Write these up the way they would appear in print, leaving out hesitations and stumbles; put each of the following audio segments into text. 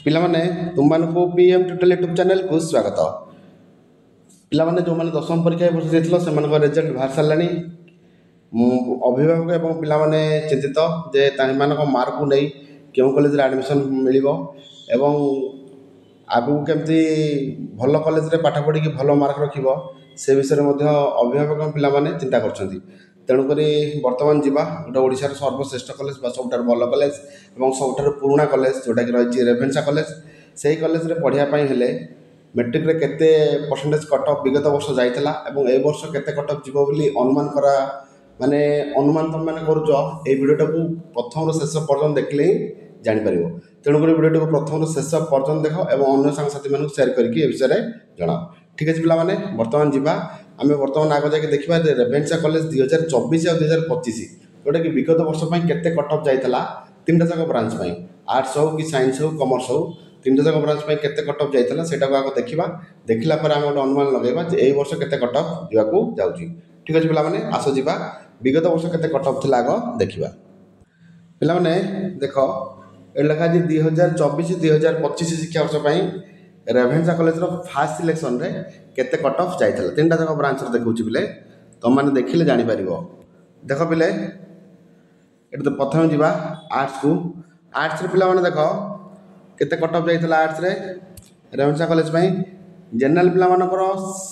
ପିଲାମାନେ ତୁମମାନଙ୍କୁ PM tutorial YouTube ଚ୍ୟାନେଲକୁ ସ୍ୱାଗତ। ପିଲାମାନେ ଯେଉଁମାନେ ଦଶମ ପରୀକ୍ଷା ଏ ବର୍ଷ ଦେଇଥିଲ ସେମାନଙ୍କ ରେଜଲ୍ଟ ବାହାରି ସାରିଲାଣି। ମୁଁ ଅଭିଭାବକ ଏବଂ ପିଲାମାନେ ଚିନ୍ତିତ ଯେ ସେମାନଙ୍କ ମାର୍କକୁ ନେଇ କେଉଁ କଲେଜରେ ଆଡ଼ମିସନ୍ ମିଳିବ ଏବଂ ଆଗକୁ କେମିତି ଭଲ କଲେଜରେ ପାଠ ପଢ଼ିକି ଭଲ ମାର୍କ ରଖିବ ସେ ବିଷୟରେ ମଧ୍ୟ ଅଭିଭାବକ ପିଲାମାନେ ଚିନ୍ତା କରୁଛନ୍ତି। ତେଣୁକରି ବର୍ତ୍ତମାନ ଯିବା ଗୋଟେ ଓଡ଼ିଶାର ସର୍ବଶ୍ରେଷ୍ଠ କଲେଜ ବା ସବୁଠାରୁ ଭଲ କଲେଜ ଏବଂ ସବୁଠାରୁ ପୁରୁଣା କଲେଜ ଯେଉଁଟାକି ରହିଛି ରେଭେନ୍ସା କଲେଜ। ସେହି କଲେଜରେ ପଢ଼ିବା ପାଇଁ ହେଲେ ମେଟ୍ରିକରେ କେତେ ପରସେଣ୍ଟେଜ କଟ୍ ଅଫ୍ ବିଗତ ବର୍ଷ ଯାଇଥିଲା ଏବଂ ଏ ବର୍ଷ କେତେ କଟ୍ ଅଫ୍ ଯିବ ବୋଲି ଅନୁମାନ ତୁମେମାନେ କରୁଛ। এই ଭିଡ଼ିଓଟାକୁ ପ୍ରଥମରୁ ଶେଷ ପର୍ଯ୍ୟନ୍ତ ଦେଖିଲେ ହିଁ ଜାଣିପାରିବ। ତେଣୁକରି ଭିଡ଼ିଓଟାକୁ ପ୍ରଥମରୁ ଶେଷ ପର୍ଯ୍ୟନ୍ତ ଦେଖ ଏବଂ ଅନ୍ୟ ସାଙ୍ଗସାଥିମାନଙ୍କୁ ସେୟାର କରିକି ଏ ବିଷୟରେ ଜଣାଅ। ଠିକ୍ ଅଛି ପିଲାମାନେ, ବର୍ତ୍ତମାନ ଯିବା। ଆମେ ବର୍ତ୍ତମାନ ଆଗ ଯାଇକି ଦେଖିବା ଯେ ରେଭେନ୍ସା କଲେଜ 2024 ଆଉ 2025 ଯେଉଁଟାକି ବିଗତ ବର୍ଷ ପାଇଁ କେତେ କଟ୍ ଅଫ୍ ଯାଇଥିଲା ତିନିଟା ଯାକ ବ୍ରାଞ୍ଚ ପାଇଁ, ଆର୍ଟ୍ସ ହେଉ କି ସାଇନ୍ସ ହେଉ କମର୍ସ ହେଉ, ତିନିଟା ଯାକ ବ୍ରାଞ୍ଚ ପାଇଁ କେତେ କଟ୍ ଅଫ୍ ଯାଇଥିଲା ସେଇଟାକୁ ଆଗ ଦେଖିବା। ଦେଖିଲା ପରେ ଆମେ ଗୋଟେ ଅନୁମାନ ଲଗାଇବା ଯେ ଏଇ ବର୍ଷ କେତେ କଟ୍ ଅଫ୍ ଯିବାକୁ ଯାଉଛି। ଠିକ୍ ଅଛି ପିଲାମାନେ, ଆସ ଯିବା ବିଗତ ବର୍ଷ କେତେ କଟ୍ ଅଫ୍ ଥିଲା ଆଗ ଦେଖିବା। ପିଲାମାନେ ଦେଖ, ଏଠି ଲେଖା ଅଛି 2024-2025 ଶିକ୍ଷାବର୍ଷ ପାଇଁ ରେଭେନ୍ସା କଲେଜର ଫାର୍ଷ୍ଟ ସିଲେକ୍ସନରେ କେତେ କଟ୍ ଅଫ୍ ଯାଇଥିଲା। ତିନିଟା ଯାକ ବ୍ରାଞ୍ଚରେ ଦେଖାଉଛି ପିଲେ, ତୁମମାନେ ଦେଖିଲେ ଜାଣିପାରିବ। ଦେଖ ପିଲେ, ଏଠି ତ ପ୍ରଥମେ ଯିବା ଆର୍ଟ୍ସକୁ। ଆର୍ଟ୍ସରେ ପିଲାମାନେ ଦେଖ କେତେ କଟ୍ ଅଫ୍ ଯାଇଥିଲା ଆର୍ଟ୍ସରେ ରେଭେନ୍ସା କଲେଜ ପାଇଁ। ଜେନେରାଲ ପିଲାମାନଙ୍କର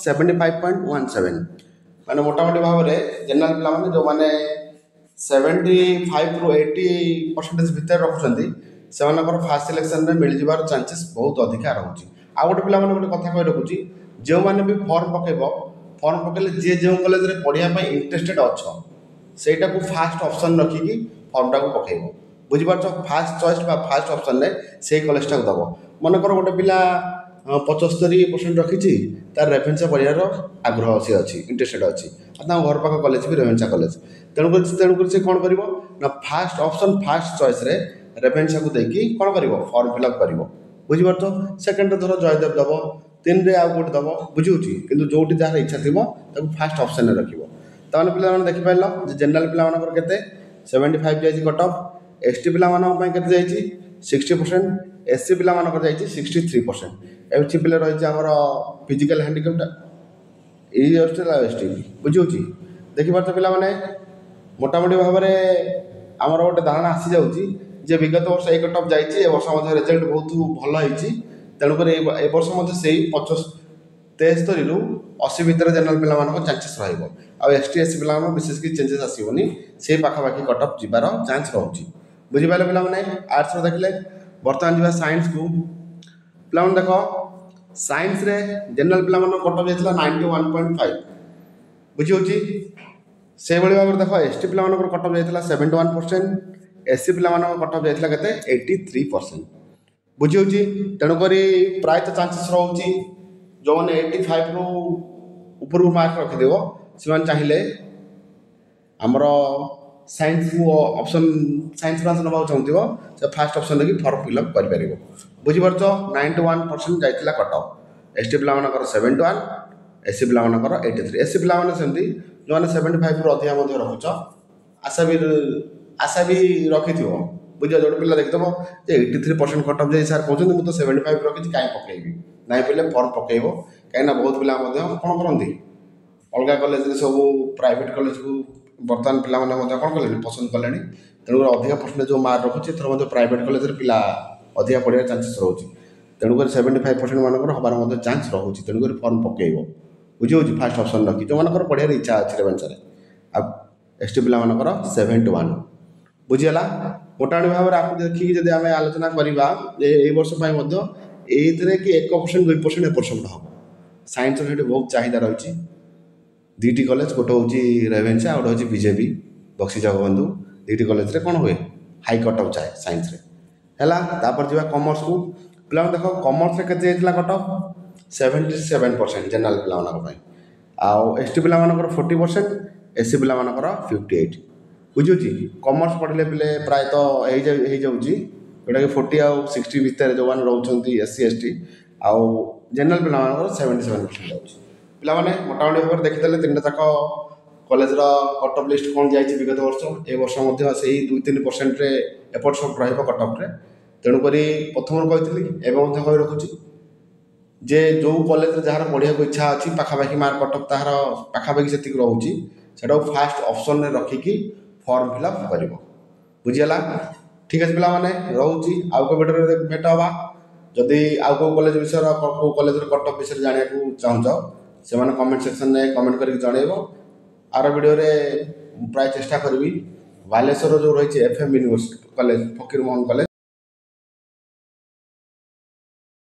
75.17, ମାନେ ମୋଟାମୋଟି ଭାବରେ ଜେନେରାଲ ପିଲାମାନେ ଯେଉଁମାନେ 75ରୁ 80% ଭିତରେ ରଖୁଛନ୍ତି ସେମାନଙ୍କର ଫାର୍ଷ୍ଟ ସିଲେକ୍ସନରେ ମିଳିଯିବାର ଚାନ୍ସେସ୍ ବହୁତ ଅଧିକା ରହୁଛି। ଆଉ ଗୋଟେ ପିଲାମାନେ ଗୋଟେ କଥା କହି ରଖୁଛି, ଯେଉଁମାନେ ବି ଫର୍ମ ପକାଇଲେ ଯିଏ ଯେଉଁ କଲେଜରେ ପଢ଼ିବା ପାଇଁ ଇଣ୍ଟରେଷ୍ଟେଡ୍ ଅଛ ସେଇଟାକୁ ଫାର୍ଷ୍ଟ ଅପସନ୍ ରଖିକି ଫର୍ମଟାକୁ ପକାଇବ। ବୁଝିପାରୁଛ? ଫାର୍ଷ୍ଟ ଚଏସ୍ ବା ଫାର୍ଷ୍ଟ ଅପସନ୍ରେ ସେଇ କଲେଜଟାକୁ ଦେବ। ମନେକର ଗୋଟେ ପିଲା 75% ରଖିଛି, ତାର ରେଭେନ୍ସା ପଢ଼ିବାର ଆଗ୍ରହ ସେ ଅଛି, ଇଣ୍ଟରେଷ୍ଟେଡ୍ ଅଛି, ଆଉ ତାଙ୍କ ଘର ପାଖ କଲେଜ ବି ରେଭେନ୍ସା କଲେଜ। ତେଣୁକରି ସେ କ'ଣ କରିବ ନା ଫାର୍ଷ୍ଟ ଅପସନ୍ ଫାର୍ଷ୍ଟ ଚଏସ୍ରେ ରେଭେନ୍ସାକୁ ଦେଇକି କ'ଣ କରିବ, ଫର୍ମ ଫିଲ୍ଅପ୍ କରିବ। ବୁଝିପାରୁଛ? ସେକେଣ୍ଡରେ ଧର ଜୟଦେବ ଦେବ, 3ରେ ଆଉ ଗୋଟେ ଦେବ, ବୁଝିହେଉଛି? କିନ୍ତୁ ଯେଉଁଠି ଯାହାର ଇଚ୍ଛା ଥିବ ତାକୁ ଫାର୍ଷ୍ଟ ଅପସନ୍ରେ ରଖିବ। ତାହେଲେ ପିଲାମାନେ ଦେଖିପାରିଲ ଯେ ଜେନେରାଲ ପିଲାମାନଙ୍କର କେତେ 75 ଯାଇଛି କଟ୍ ଅଫ୍, ଏସ୍ଟି ପିଲାମାନଙ୍କ ପାଇଁ କେତେ ଯାଇଛି 60%, ଏସ୍ସି ପିଲାମାନଙ୍କର ଯାଇଛି 63%। ଏଠି ପିଲା ରହିଛି ଆମର ଫିଜିକାଲ ହ୍ୟାଣ୍ଡିକ୍ୟାପ୍ଟ, ଏଇ ହଷ୍ଟେଲ ଆଉ ଏସ୍ଟି, ବୁଝିହେଉଛି? ଦେଖିପାରୁଛ ପିଲାମାନେ, ମୋଟାମୋଟି ଭାବରେ ଆମର ଗୋଟେ ଧାରଣା ଆସିଯାଉଛି ଯେ ବିଗତ ବର୍ଷ ଏଇ କଟ୍ ଅଫ୍ ଯାଇଛି, ଏ ବର୍ଷ ମଧ୍ୟ ରେଜଲ୍ଟ ବହୁତ ଭଲ ହେଇଛି। ତେଣୁକରି ଏ ବର୍ଷ ମଧ୍ୟ ସେଇ 73ରୁ 80 ଭିତରେ ଜେନେରାଲ ପିଲାମାନଙ୍କ ଚାନ୍ସେସ୍ ରହିବ। ଆଉ ଏସ୍ଟି ଏସ୍ସି ପିଲାମାନଙ୍କ ବିଶେଷ କିଛି ଚେଞ୍ଜେସ୍ ଆସିବନି, ସେଇ ପାଖାପାଖି କଟ୍ ଅଫ୍ ଯିବାର ଚାନ୍ସ ରହୁଛି। ବୁଝିପାରିଲେ ପିଲାମାନେ? ଆର୍ଟ୍ସର ଦେଖିଲେ। ବର୍ତ୍ତମାନ ଯିବା ସାଇନ୍ସକୁ। ପିଲାମାନେ ଦେଖ, ସାଇନ୍ସରେ ଜେନେରାଲ ପିଲାମାନଙ୍କ କଟ୍ ଅଫ୍ ଯାଇଥିଲା 91.5, ବୁଝିହେଉଛି? ସେଇଭଳି ଭାବରେ ଦେଖ ଏସ୍ଟି ପିଲାମାନଙ୍କର କଟ୍ ଅଫ୍ ଯାଇଥିଲା 71%, ଏସ୍ସି ପିଲାମାନଙ୍କ କଟ୍ ଅଫ୍ ଯାଇଥିଲା କେତେ 83%, ବୁଝିହେଉଛି? ତେଣୁକରି ପ୍ରାୟତଃ ଚାନ୍ସେସ୍ ରହୁଛି ଯେଉଁମାନେ 85ରୁ ଉପରକୁ ମାର୍କ ରଖିଦେବ ସେମାନେ ଚାହିଁଲେ ଆମର ସାଇନ୍ସକୁ ଅପସନ୍ ସାଇନ୍ସ ବ୍ରାଞ୍ଚ ନେବାକୁ ଚାହୁଁଥିବ ସେ ଫାର୍ଷ୍ଟ ଅପସନ୍ ଦେଇକି ଫର୍ମ ଫିଲ୍ଅପ୍ କରିପାରିବ। ବୁଝିପାରୁଛ? 91% ଯାଇଥିଲା କଟ୍ ଅଫ୍, ଏସ୍ଟି ପିଲାମାନଙ୍କର 71, ଏସ୍ସି ପିଲାମାନଙ୍କର 83। ଏସ୍ସି ପିଲାମାନେ ସେମିତି ଯେଉଁମାନେ 75ରୁ ଅଧିକା ମଧ୍ୟ ରଖୁଛ ଆଶା ବି ରଖିଥିବ। ବୁଝିବ? ଗୋଟେ ପିଲା ଦେଖିଥିବ ଯେ 83% କଟ୍ ଅଫ୍ ଯାଇ ସାର୍ କହୁଛନ୍ତି ମୁଁ ତ 75 ରଖିଛି କାହିଁ ପକାଇବି, ନାଇଁ ପିଲେ ଫର୍ମ ପକାଇବ। କାହିଁକିନା ବହୁତ ପିଲା ମଧ୍ୟ କ'ଣ କରନ୍ତି, ଅଲଗା କଲେଜରେ ସବୁ ପ୍ରାଇଭେଟ୍ କଲେଜକୁ ବର୍ତ୍ତମାନ ପିଲାମାନେ ମଧ୍ୟ କ'ଣ କଲେଣି, ପସନ୍ଦ କଲେଣି। ତେଣୁକରି ଅଧିକା ପରସେଣ୍ଟେଜ୍ ଯେଉଁ ମାର୍କ ରଖୁଛି ଏଥର ମଧ୍ୟ ପ୍ରାଇଭେଟ୍ କଲେଜରେ ପିଲା ଅଧିକା ପଢ଼ିବାର ଚାନ୍ସେସ୍ ରହୁଛି। ତେଣୁକରି 75% ମାନଙ୍କର ହେବାର ମଧ୍ୟ ଚାନ୍ସ ରହୁଛି। ତେଣୁକରି ଫର୍ମ ପକାଇବ, ବୁଝିହେଉଛି? ଫାର୍ଷ୍ଟ ଅପସନ୍ ରଖି ଯେଉଁମାନଙ୍କର ପଢ଼ିବାର ଇଚ୍ଛା ଅଛି ରେଭେନ୍ସାରେ। ଆଉ ଏସ୍ଟି ପିଲାମାନଙ୍କର 71, ବୁଝିହେଲା? ମୋଟାମୋଟି ଭାବରେ ଆକୁ ଦେଖିକି ଯଦି ଆମେ ଆଲୋଚନା କରିବା ଯେ ଏଇ ବର୍ଷ ପାଇଁ ମଧ୍ୟ ଏଇଥିରେ କି 1%, 2% ଏପଟ ସେପଟ ହେବ। ସାଇନ୍ସର ସେଠି ବହୁତ ଚାହିଦା ରହିଛି। ଦୁଇଟି କଲେଜ, ଗୋଟେ ହେଉଛି ରେଭେନ୍ସା ଆଉ ଗୋଟେ ହେଉଛି ବିଜେପି ବକ୍ସି ଜଗବନ୍ଧୁ। ଦୁଇଟି କଲେଜରେ କ'ଣ ହୁଏ, ହାଇ କଟ୍ ଅଫ୍ ଯାଏ ସାଇନ୍ସରେ। ହେଲା, ତାପରେ ଯିବା କମର୍ସକୁ। ପିଲାମାନେ ଦେଖ କମର୍ସରେ କେତେ ଯାଇଥିଲା କଟ୍ ଅଫ୍ 77% ଜେନେରାଲ ପିଲାମାନଙ୍କ ପାଇଁ, ଆଉ ଏସ୍ଟି ପିଲାମାନଙ୍କର 40%, ଏସ୍ସି ପିଲାମାନଙ୍କର 58, ବୁଝୁଛି? କମର୍ସ ପଢ଼ିଲେ ପିଲେ ପ୍ରାୟତଃ ହେଇଯାଉଛି ଯେଉଁଟାକି 40 ଆଉ 60 ଭିତରେ ଯେଉଁମାନେ ରହୁଛନ୍ତି ଏସ୍ସି ଏସ୍ଟି, ଆଉ ଜେନେରାଲ ପିଲାମାନଙ୍କର 77% ଯାଉଛି। ପିଲାମାନେ ମୋଟାମୋଟି ଭାବରେ ଦେଖିଦେଲେ ତିନିଟା ଯାକ କଲେଜର କଟ୍ ଅଫ୍ ଲିଷ୍ଟ କ'ଣ ଯାଇଛି ବିଗତ ବର୍ଷ, ଏ ବର୍ଷ ମଧ୍ୟ ସେଇ 2-3%ରେ ଏପଟ ସେପଟ ରହିବ କଟ୍ ଅଫ୍ରେ। ତେଣୁକରି ପ୍ରଥମରୁ କହିଥିଲି ଏବେ ମଧ୍ୟ କହି ରଖୁଛି ଯେ ଯେଉଁ କଲେଜରେ ଯାହାର ପଢ଼ିବାକୁ ଇଚ୍ଛା ଅଛି ପାଖାପାଖି ମାର୍କ କଟଅଫ୍ ତାହାର ପାଖାପାଖି ସେତିକି ରହୁଛି ସେଟାକୁ ଫାଷ୍ଟ ଅପସନରେ ରଖିକି ଫର୍ମ ଫିଲ୍ଅପ୍ କରିବ। ବୁଝିଗଲା? ଠିକ୍ ଅଛି ପିଲାମାନେ, ରହୁଛି। ଆଉ କେଉଁ ଭିଡ଼ିଓରେ ଭେଟ ହେବା। ଯଦି ଆଉ କେଉଁ କଲେଜ ବିଷୟରେ କେଉଁ କଲେଜର କଟଅଫ୍ ବିଷୟରେ ଜାଣିବାକୁ ଚାହୁଁଛ ସେମାନେ କମେଣ୍ଟ ସେକ୍ସନରେ କମେଣ୍ଟ କରିକି ଜଣାଇବ। ଆର ଭିଡ଼ିଓରେ ପ୍ରାୟ ଚେଷ୍ଟା କରିବି ବାଲେଶ୍ୱରର ଯେଉଁ ରହିଛି FM university college Fakir Mohan college